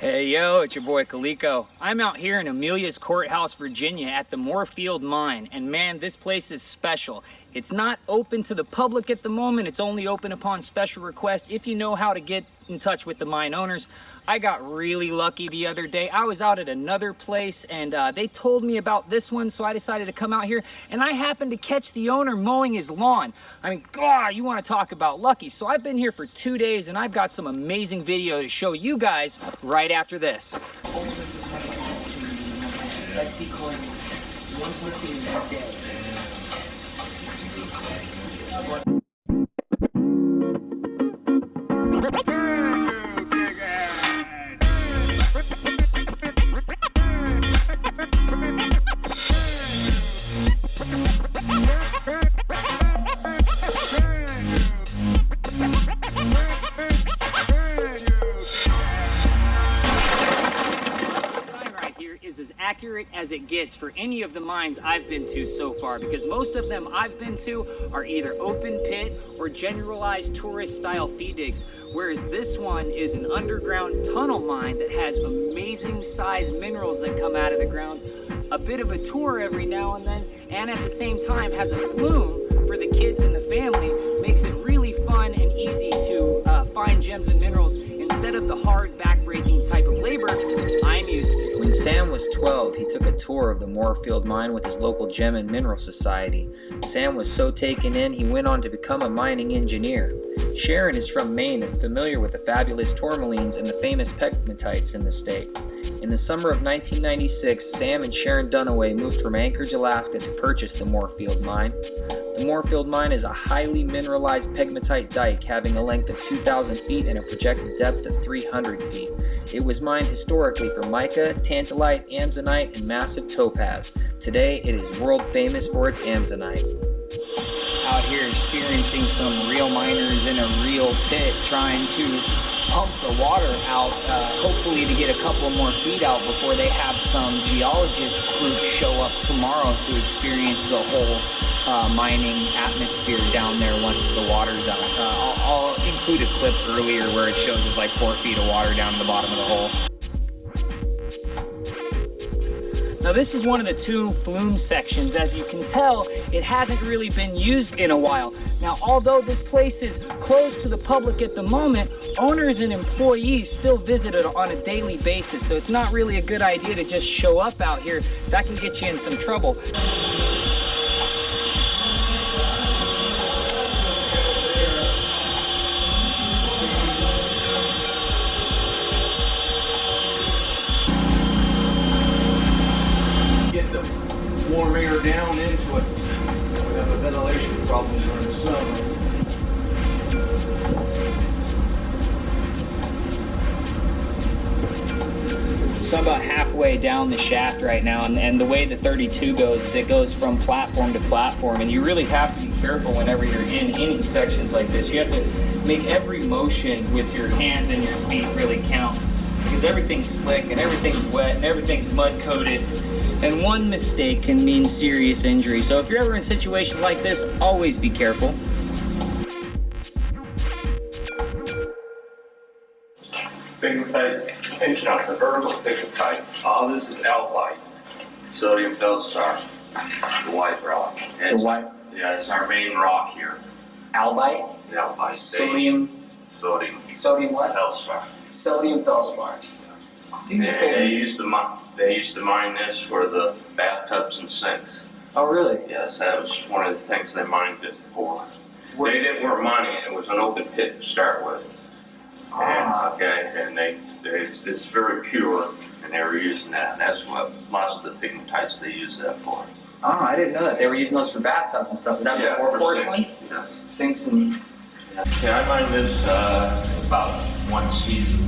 Hey yo, it's your boy Kaliko. I'm out here in Amelia's CourtHouse Virginia at the Morefield mine, and man, this place is special. It's not open to the public at the moment. It's only open upon special request if you know how to get in touch with the mine owners. I got really lucky the other day. I was out at another place and they told me about this one, so I decided to come out here, and I happened to catch the owner mowing his lawn. I mean, God, you want to talk about lucky. So I've been here for 2 days and I've got some amazing video to show you guys right after this. SD card, one's missing that day. As accurate as it gets for any of the mines I've been to so far, because most of them I've been to are either open pit or generalized tourist style feed digs, whereas this one is an underground tunnel mine that has amazing size minerals that come out of the ground, a bit of a tour every now and then, and at the same time has a flume for the kids and the family. Makes it really fun and easy to find gems and minerals instead of the hard back-breaking type of labor I'm used to. When Sam was 12, he took a tour of the Morefield mine with his local Gem and Mineral Society. Sam was so taken in, he went on to become a mining engineer. Sharon is from Maine and familiar with the fabulous tourmalines and the famous pegmatites in the state. In the summer of 1996, Sam and Sharon Dunaway moved from Anchorage, Alaska to purchase the Morefield mine. The Morefield mine is a highly mineralized pegmatite dike having a length of 2,000 feet and a projected depth of 300 feet. It was mined historically for mica, tantalite, amzonite, and massive topaz. Today, it is world famous for its amzonite. Out here experiencing some real miners in a real pit trying to pump the water out, hopefully to get a couple more feet out before they have some geologist group show up tomorrow to experience the whole mining atmosphere down there once the water's out. I'll include a clip earlier where it shows it's like 4 feet of water down to the bottom of the hole. Now this is one of the 2 flume sections. As you can tell, it hasn't really been used in a while. Now, although this place is closed to the public at the moment, owners and employees still visit it on a daily basis, so it's not really a good idea to just show up out here. That can get you in some trouble. Warm air down into it. We have a ventilation problem during the summer. So I'm about halfway down the shaft right now, and the way the 32 goes is it goes from platform to platform, and you really have to be careful whenever you're in any sections like this. You have to make every motion with your hands and your feet really count, because everything's slick and everything's wet and everything's mud coated. And one mistake can mean serious injury. So if you're ever in situations like this, always be careful. Pegmatite pinch out, the vertical pegmatite. All this is albite, sodium feldspar, the white rock. The white? Yeah, it's our main rock here. Albite? Albite. Sodium? Sodium what? Feldspar. Sodium feldspar. They used to mine this for the bathtubs and sinks. Oh, really? Yes, that was one of the things they mined it for. They didn't want money. It was an open pit to start with. And it's very pure, and they were using that. And that's what lots of the pigmatites they use that for. Oh, I didn't know that. They were using those for bathtubs and stuff. Is that before porcelain? Yes. Sinks and... Yeah, I mined this about one season.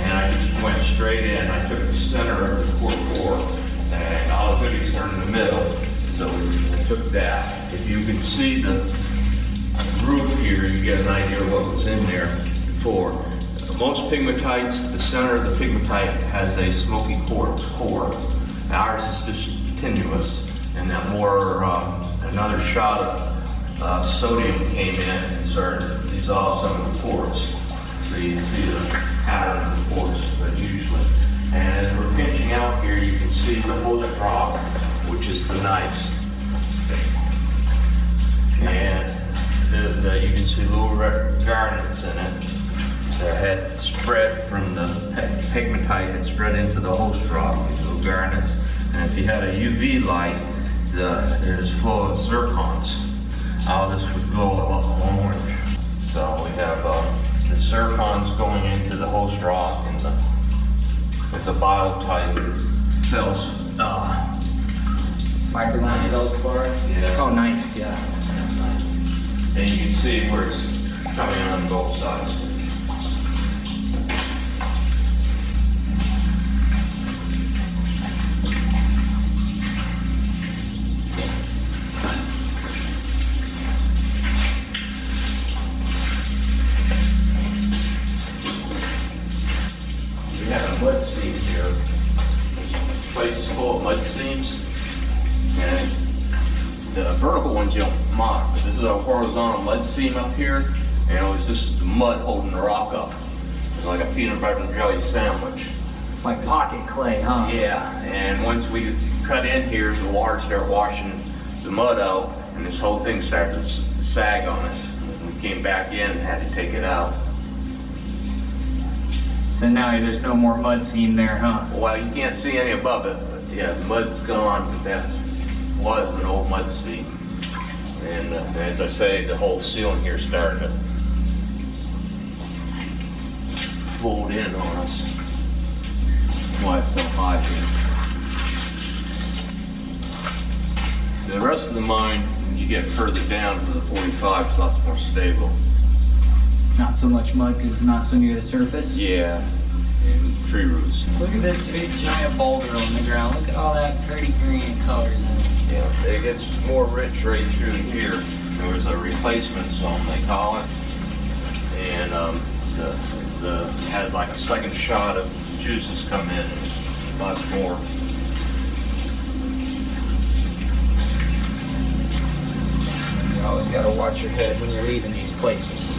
And I just went straight in. I took the center of the core, and all the goodies are in the middle. So I took that. If you can see the roof here, you get an idea of what was in there before. Most pigmatites, the center of the pigmatite has a smoky quartz core. Ours is just tenuous, and that more another shot of sodium came in and started to dissolve some of the quartz. So you see the pattern of the quartz, but usually see the host rock, which is the gneiss. And you can see little red garnets in it that had spread from the pegmatite had spread into the host rock, these little garnets. And if you had a UV light, it is full of zircons. All this would glow orange. So we have the zircons going into the host rock, and it's a biotite fells. Microline feldspar. Yeah. Oh, nice, yeah. And you can see where it's coming on both sides. We have a mud seam here. This place is full of mud seams. And the vertical ones you don't mock, but this is a horizontal mud seam up here, and it was just mud holding the rock up. It's like a peanut butter and jelly sandwich. Like pocket clay, huh? Yeah, and once we cut in here, the water started washing the mud out, and this whole thing started to sag on us. We came back in and had to take it out. So now there's no more mud seam there, huh? Well, you can't see any above it, but yeah, the mud's gone, but that was an old mud seam. And as I say, the whole ceiling here started to fold in on us. That's why it's so high here. The rest of the mine, when you get further down to the 45, it's lots more stable. Not so much mud because it's not so near the surface. Yeah, and tree roots. Look at this big giant boulder on the ground. Look at all that pretty green colors in it. Yeah, it gets more rich right through here. There was a replacement zone, they call it. And had like a second shot of juices come in, and lots more. You always got to watch your head when you're leaving these places.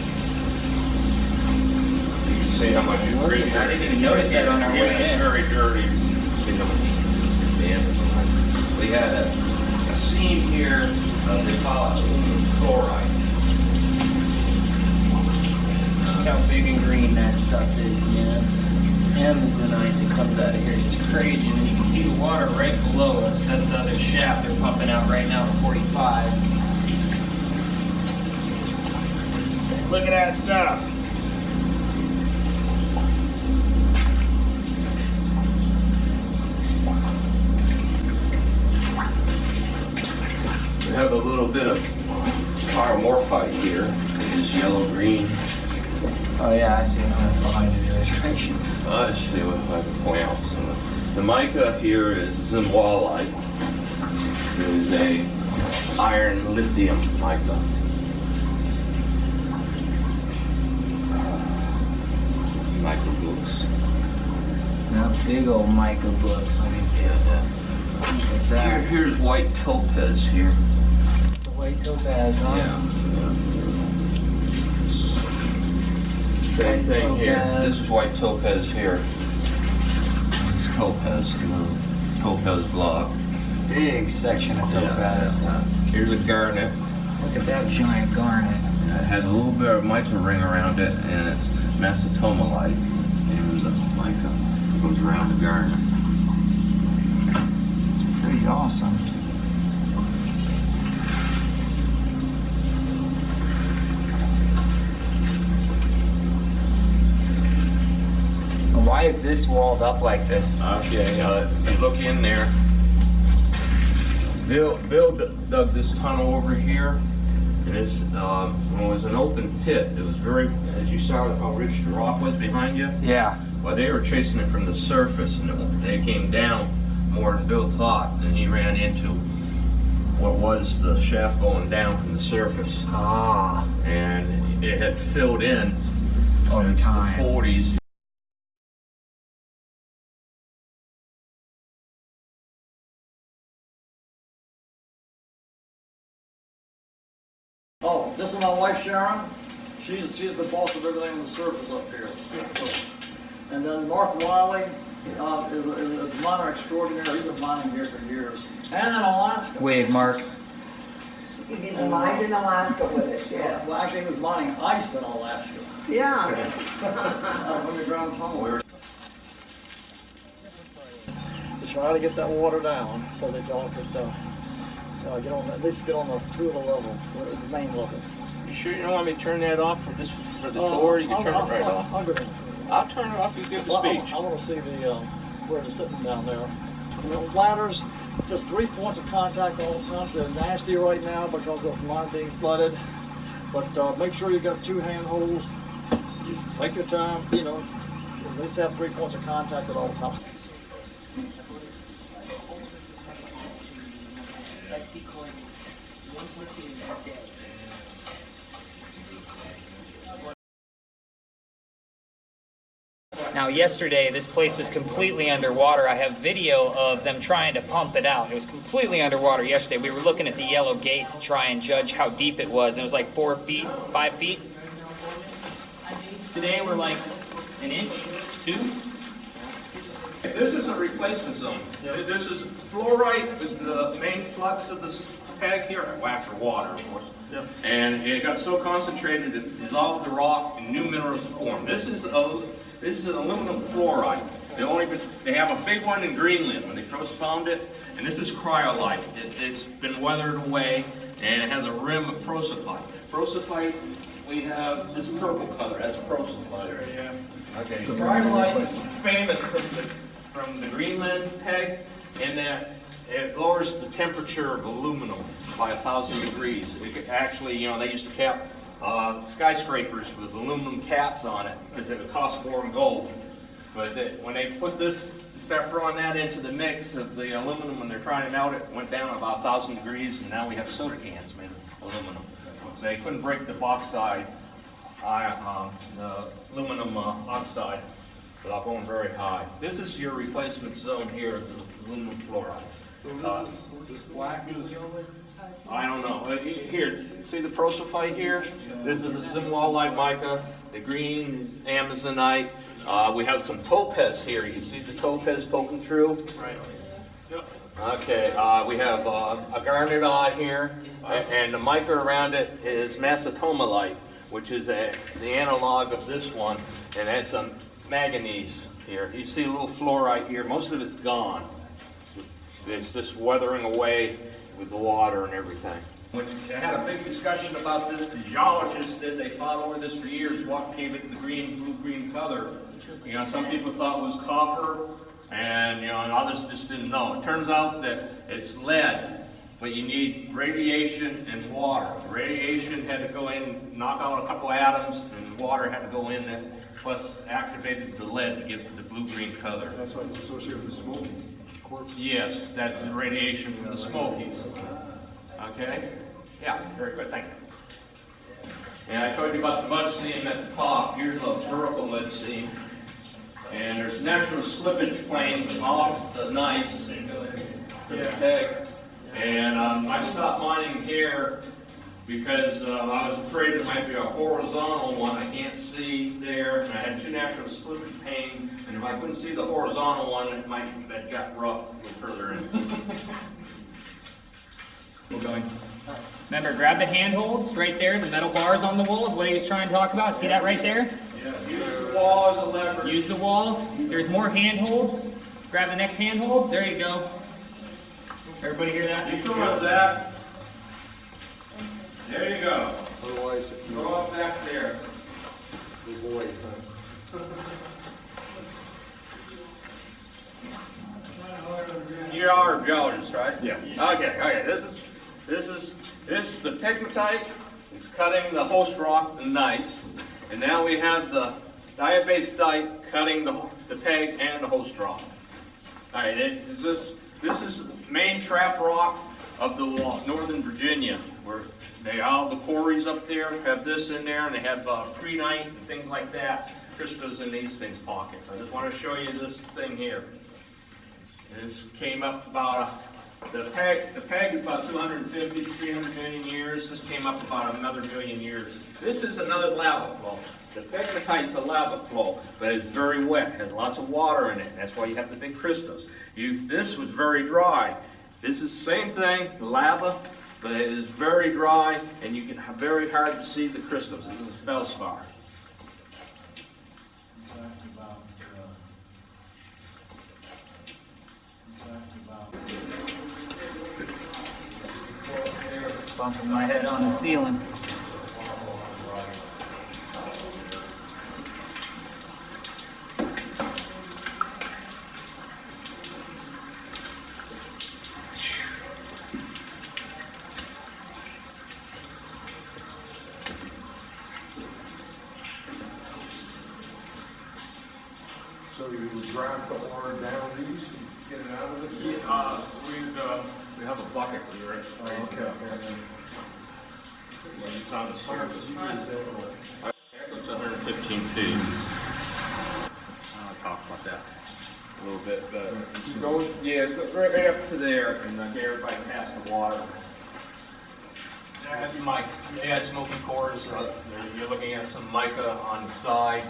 You can see how much Look grit at- I there didn't is. even notice that on our way Yeah, in. it's very dirty. See how much damage. We had a seam here, they call it aluminum chloride. Look how big and green that stuff is, man. Amazonite that comes out of here is just crazy. And then you can see the water right below us. That's the other shaft they're pumping out right now at 45. Look at that stuff. We have a little bit of pyromorphite here. It's yellow-green. Oh yeah, I see it behind you there. Let's see what I can point out. So the mica here is zimwalite. It is a iron lithium mica. Mica books. Now big old mica books. I mean, Yeah, look at that. here's white topaz here. It's a white topaz, huh? Same White thing here. topaz. This is white topaz here. It's topaz, the topaz block. Big section of topaz. Yeah. Here's a garnet. Look at that giant garnet. It has a little bit of mica ring around it, and it's macetomolite. And the mica goes around the garnet. It's pretty awesome. Why is this walled up like this? Okay, if you look in there, Bill dug this tunnel over here, and it's when it was an open pit. It was very, as you saw how rich the rock was behind you. Yeah. Well, they were chasing it from the surface, and they came down more than Bill thought, and he ran into what was the shaft going down from the surface, Ah. and it had filled in Over since time. the 40s. Oh, this is my wife Sharon. She's the boss of everything on the surface up here. So, and then Mark Wiley, is a miner extraordinary. He's been mining here for years. And in Alaska. Wave, Mark. You get to mine in Alaska with it, yeah. Well, actually, he was mining ice in Alaska. Yeah. Underground tunnels. To try to get that water down so that y'all could get on, at least get on the two of the levels, the main level. You sure you don't want me to turn that off for this, for the door? You can turn it right off. I'll go in. I'll turn it off, you give the speech. I want to see the where they're sitting down there. You know, ladders, just 3 points of contact all the time. They're nasty right now because of mine being flooded. But make sure you got 2 handholds. Take your time, you know, at least have 3 points of contact at all times. Now yesterday, this place was completely underwater. I have video of them trying to pump it out. It was completely underwater yesterday. We were looking at the yellow gate to try and judge how deep it was. And it was like 4 feet, 5 feet. Today we're like an inch, 2. This is a replacement zone. This is, fluorite is the main flux of this peg here, well, after water, of course. Yep. And it got so concentrated it dissolved the rock and new minerals formed. This is an aluminum fluoride. They have a big one in Greenland when they first found it, and this is cryolite. It's been weathered away, and it has a rim of prosophyte. Prosophyte, we have this purple color. That's prosophyte. Sure, yeah. Okay. Cryolite, famous from the Greenland peg, in that it lowers the temperature of aluminum by 1,000 degrees. It could actually, you know, they used to cap skyscrapers with aluminum caps on it because it would cost more than gold. But when they put this, start throwing that into the mix of the aluminum when they're trying to melt it, it went down about 1,000 degrees, and now we have soda cans made of aluminum. They couldn't break the bauxite, the aluminum oxide without going very high. This is your replacement zone here of the aluminum fluoride. So this black is... I don't know. Here, see the prosophyte here? This is a simwallite mica. The green is amazonite. We have some topaz here. You see the topaz poking through? Right. Yep. Okay, we have a garnet eye here, and the mica around it is macetomalite, which is the analog of this one, and that's some manganese here. You see a little fluorite here. Most of it's gone. It's just weathering away with the water and everything. When I had a big discussion about this, the geologists they fought over this for years, what gave it the blue-green color. You know, some people thought it was copper, and you know, and others just didn't know. It turns out that it's lead, but you need radiation and water. Radiation had to go in, knock out a couple atoms, and water had to go in that, plus activated the lead to give it the blue-green color. That's why it's associated with smoky quartz. Yes, that's the radiation from the Smokies. Okay? Yeah, very good, thank you. And I told you about the mud seam at the top. Here's a vertical mud seam. And there's natural slippage planes off the gneiss to the peg. And I stopped mining here because I was afraid there might be a horizontal one I can't see there. And I had 2 natural slippage planes, and if I couldn't see the horizontal one, it might have got rough a little further in. We're going. Remember, grab the handholds right there, the metal bars on the wall is what he was trying to talk about. See that right there? Yeah, use the wall as a lever. Use the wall. There's more handholds. Grab the next handhold. There you go. Everybody hear that? You towards that. There you go. Otherwise, Go off back there. avoid. You are a geologist, right? Yeah. Okay. This the pegmatite is cutting the host rock, the gneiss, and now we have the diabase dike cutting the peg and the host rock. All right, this is main trap rock of the Northern Virginia, where all the quarries up there have this in there, and they have prehnite and things like that. Crystals in these things pockets. I just want to show you this thing here. This came up about, the peg is about 250 to 300 million years. This came up about another million years. This is another lava flow. The pegmatite is a lava flow, but it's very wet, has lots of water in it. That's why you have the big crystals. This was very dry. This is the same thing, lava, but it is very dry, and you can very hard to see the crystals. This is feldspar. Bumping my head on the ceiling. So you would drive the ore down these and get it out of it? We have a bucket we were Okay. It's on the surface. That goes 115 feet. I'll talk about that a little bit, but yeah, go right up to there and get everybody past the water. That's mica. Yeah, smoky cores. You're looking at some mica on the side.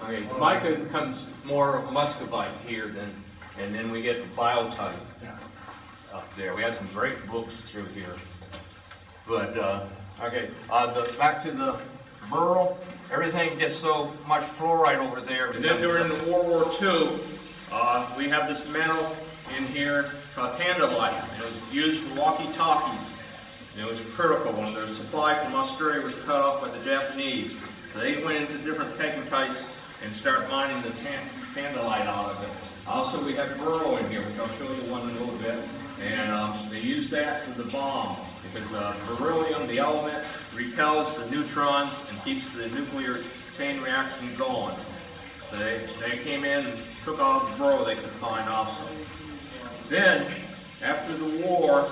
Okay, mica becomes more muscovite here and then we get the biotite up there. We had some great books through here. But, okay, back to the burl. Everything gets so much fluoride over there. And then during the World War II, we have this metal in here called tantalite. It was used for walkie-talkies. It was critical when their supply from Australia was cut off by the Japanese. So they went into different pegmatites and start mining the tantalite out of it. Also, we have burl in here, which I'll show you one in a little bit. And they use that for the bomb because beryllium, the element, repels the neutrons and keeps the nuclear chain reaction going. So they came in and took all the burl they could find also. Then, after the war,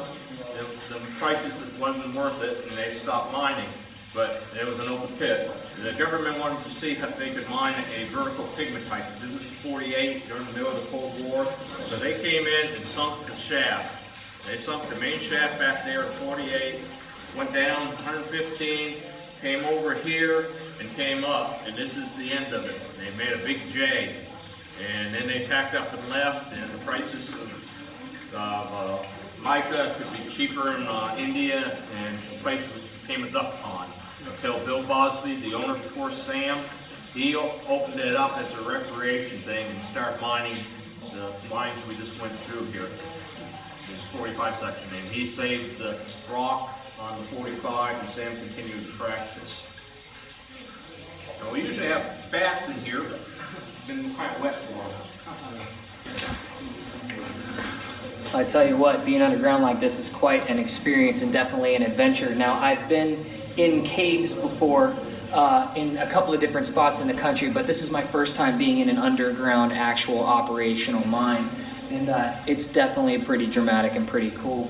the prices wasn't worth it and they stopped mining. But it was an open pit. The government wanted to see if they could mine a vertical pegmatite. This is 48 during the middle of the Cold War. So they came in and sunk the shaft. They sunk the main shaft back there at 48, went down 115, came over here and came up. And this is the end of it. They made a big J. And then they tacked up and left, and the prices of mica could be cheaper in India, and the place became a duck pond. Until Bill Bosley, the owner before Sam, he opened it up as a recreation thing and started mining the mines we just went through here. This 45 section, and he saved the rock on the 45, and Sam continued to practice. So we usually have bats in here, but it's been quite wet for them. I tell you what, being underground like this is quite an experience and definitely an adventure. Now, I've been in caves before in a couple of different spots in the country, but this is my first time being in an underground actual operational mine, and it's definitely pretty dramatic and pretty cool.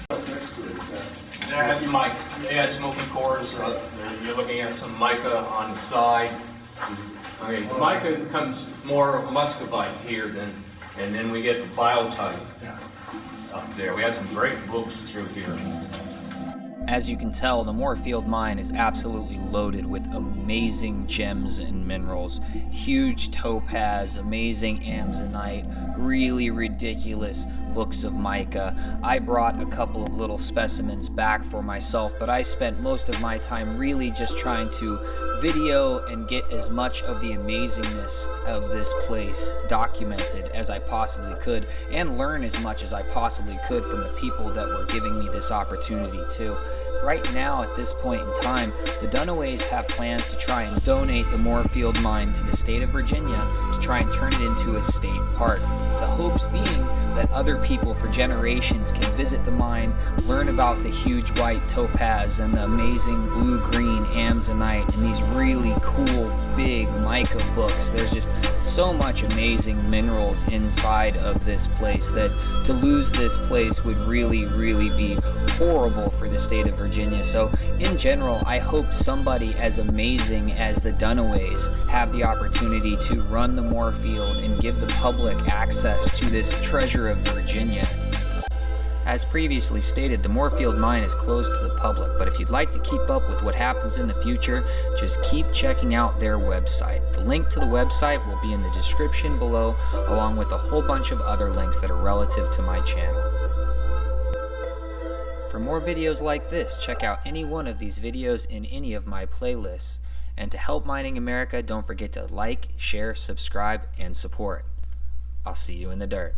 That's mica. Yeah, smoky cores. You're looking at some mica on the side. Okay, mica becomes more muscovite here and then we get the biotite up there. We had some great books through here. As you can tell, the Morefield mine is absolutely loaded with amazing gems and minerals. Huge topaz, amazing amazonite, really ridiculous books of mica. I brought a couple of little specimens back for myself, but I spent most of my time really just trying to video and get as much of the amazingness of this place documented as I possibly could, and learn as much as I possibly could from the people that were giving me this opportunity too. Right now, at this point in time, the Dunaways have plans to try and donate the Morefield mine to the state of Virginia to try and turn it into a state park. The hopes being that other people for generations can visit the mine, learn about the huge white topaz and the amazing blue-green amazonite and these really cool big mica books. There's just so much amazing minerals inside of this place that to lose this place would really be horrible for the state of Virginia. So in general, I hope somebody as amazing as the Dunaways have the opportunity to run the Morefield and give the public access to this treasure of Virginia. As previously stated, the Morefield mine is closed to the public, but if you'd like to keep up with what happens in the future, just keep checking out their website. The link to the website will be in the description below, along with a whole bunch of other links that are relative to my channel. For more videos like this, check out any one of these videos in any of my playlists. And to help Mining America, don't forget to like, share, subscribe, and support. I'll see you in the dirt.